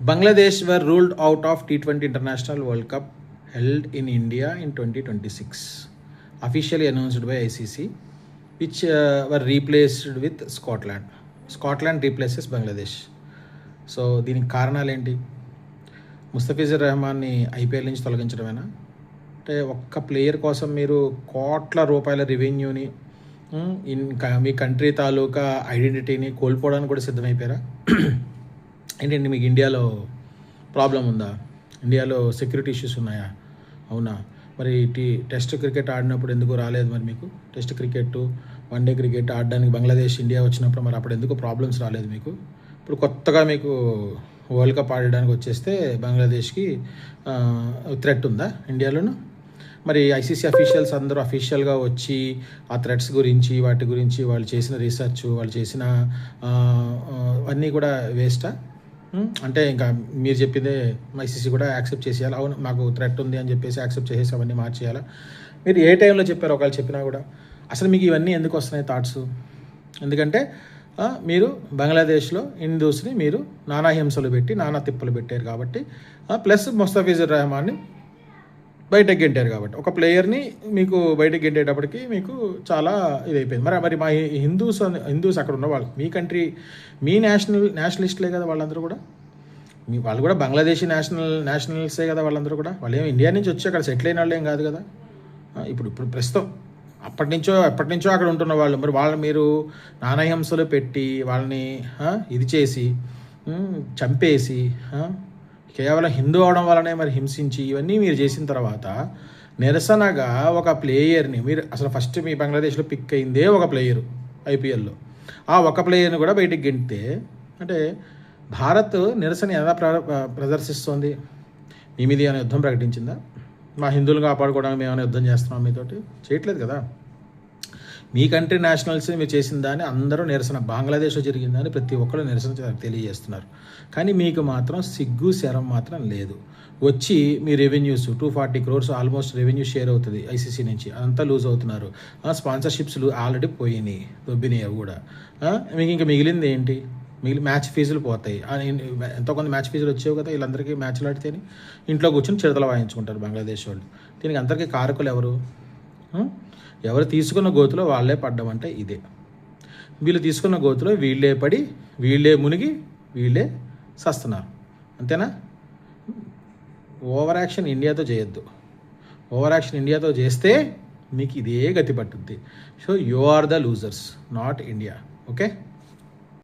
Bangladesh were ruled out of T20 International World Cup held in India in 2026, officially announced by ICC, which were replaced with Scotland. Scotland replaces Bangladesh. So దీనికి కారణాలు ఏంటి? Mustafizur రెహమాన్ని IPL నుంచి తొలగించడమేనా? అంటే ఒక్క player కోసం మీరు కోట్ల రూపాయల రెవెన్యూని ఇంకా మీ కంట్రీ తాలూకా ఐడెంటిటీని కోల్పోవడానికి కూడా సిద్ధమైపోయారా? ఏంటండి, మీకు ఇండియాలో ప్రాబ్లం ఉందా? ఇండియాలో సెక్యూరిటీ ఇష్యూస్ ఉన్నాయా? అవునా? మరి టెస్ట్ క్రికెట్ ఆడినప్పుడు ఎందుకు రాలేదు? మరి మీకు టెస్ట్ క్రికెట్, వన్డే క్రికెట్ ఆడడానికి బంగ్లాదేశ్ ఇండియా వచ్చినప్పుడు మరి అప్పుడు ఎందుకు ప్రాబ్లమ్స్ రాలేదు మీకు? ఇప్పుడు కొత్తగా మీకు వరల్డ్ కప్ ఆడడానికి వచ్చేస్తే బంగ్లాదేశ్కి థ్రెట్ ఉందా ఇండియాలోను? మరి ఐసీసీ అఫీషియల్స్ అందరూ అఫీషియల్గా వచ్చి ఆ థ్రెట్స్ గురించి వాటి గురించి వాళ్ళు చేసిన రీసెర్చ్, వాళ్ళు చేసిన అన్నీ కూడా వేస్టా? అంటే ఇంకా మీరు చెప్పిందే ఐసీసీ కూడా యాక్సెప్ట్ చేసేయాలి. అవును, మాకు థ్రెట్ ఉంది అని చెప్పేసి యాక్సెప్ట్ చేసేసి అవన్నీ మార్చేయాలా? మీరు ఏ టైంలో చెప్పారు ఒకవేళ చెప్పినా కూడా? అసలు మీకు ఇవన్నీ ఎందుకు వస్తున్నాయి థాట్స్? ఎందుకంటే మీరు బంగ్లాదేశ్లో హిందూస్ని మీరు నానా హింసలు పెట్టి నానా తిప్పలు పెట్టారు కాబట్టి, ప్లస్ ముస్తఫిజుర్ రెహమాన్ని బయటకు గెంటారు కాబట్టి, ఒక ప్లేయర్ని మీకు బయటకు గెంటేటప్పటికి మీకు చాలా ఇదైపోయింది. మరి మా హిందూస్ అక్కడ ఉన్న వాళ్ళు, మీ కంట్రీ, మీ నేషనలిస్టులే కదా వాళ్ళందరూ కూడా. వాళ్ళు కూడా బంగ్లాదేశీ నేషనల్సే కదా వాళ్ళందరూ కూడా. వాళ్ళు ఏమి ఇండియా నుంచి వచ్చి అక్కడ సెటిల్ అయిన వాళ్ళు ఏం కాదు కదా. ఇప్పుడు ప్రస్తుతం ఎప్పటి నుంచో అక్కడ ఉంటున్న వాళ్ళు, మరి వాళ్ళని మీరు నానా హింసలు పెట్టి వాళ్ళని ఇది చేసి చంపేసి కేవలం హిందూ అవడం వల్లనే మరి హింసించి ఇవన్నీ మీరు చేసిన తర్వాత నిరసనగా ఒక ప్లేయర్ని మీరు అసలు ఫస్ట్ మీ బంగ్లాదేశ్లో పిక్ అయిందే ఒక ప్లేయరు ఐపీఎల్లో, ఆ ఒక ప్లేయర్ని కూడా బయటికి గెంటితే అంటే భారత్ నిరసన ఎలా ప్రదర్శిస్తోంది? మీ మీద ఏమైనా యుద్ధం ప్రకటించిందా? మా హిందువులు కాపాడుకోవడానికి మేము ఏమైనా యుద్ధం చేస్తున్నాం మీతోటి? చేయట్లేదు కదా. మీ కంట్రీ నేషనల్స్ని మీరు చేసిన దాన్ని అందరూ నిరసన, బంగ్లాదేశ్లో జరిగిందని ప్రతి ఒక్కరు నిరసన తెలియజేస్తున్నారు. కానీ మీకు మాత్రం సిగ్గు శరం మాత్రం లేదు. వచ్చి మీ revenues 240 crores almost revenue share అవుతుంది ఐసీసీ నుంచి, అదంతా లూజ్ అవుతున్నారు. స్పాన్సర్షిప్స్లు ఆల్రెడీ పోయినాయి, దొబ్బినాయి కూడా. మీకు ఇంకా మిగిలింది ఏంటి? మ్యాచ్ ఫీజులు పోతాయి. ఎంతో కొంత మ్యాచ్ ఫీజులు వచ్చేవి కదా వీళ్ళందరికీ. మ్యాచ్లు ఆడితేనే ఇంట్లో కూర్చొని చిరతలు వాయించుకుంటారు బంగ్లాదేశ్ వాళ్ళు. దీనికి అందరికీ కారకులు ఎవరు? ఎవరు తీసుకున్న గోతులో వాళ్ళే పడ్డం అంటే ఇదే. వీళ్ళు తీసుకున్న గోతులో వీళ్ళే పడి, వీళ్ళే మునిగి, వీళ్ళే సస్తున్నారు. అంతేనా? ఓవర్ యాక్షన్ ఇండియాతో చేయొద్దు. ఓవర్ యాక్షన్ ఇండియాతో చేస్తే మీకు ఇదే గతి పట్టుద్ది. So you are the losers, not India. Okay.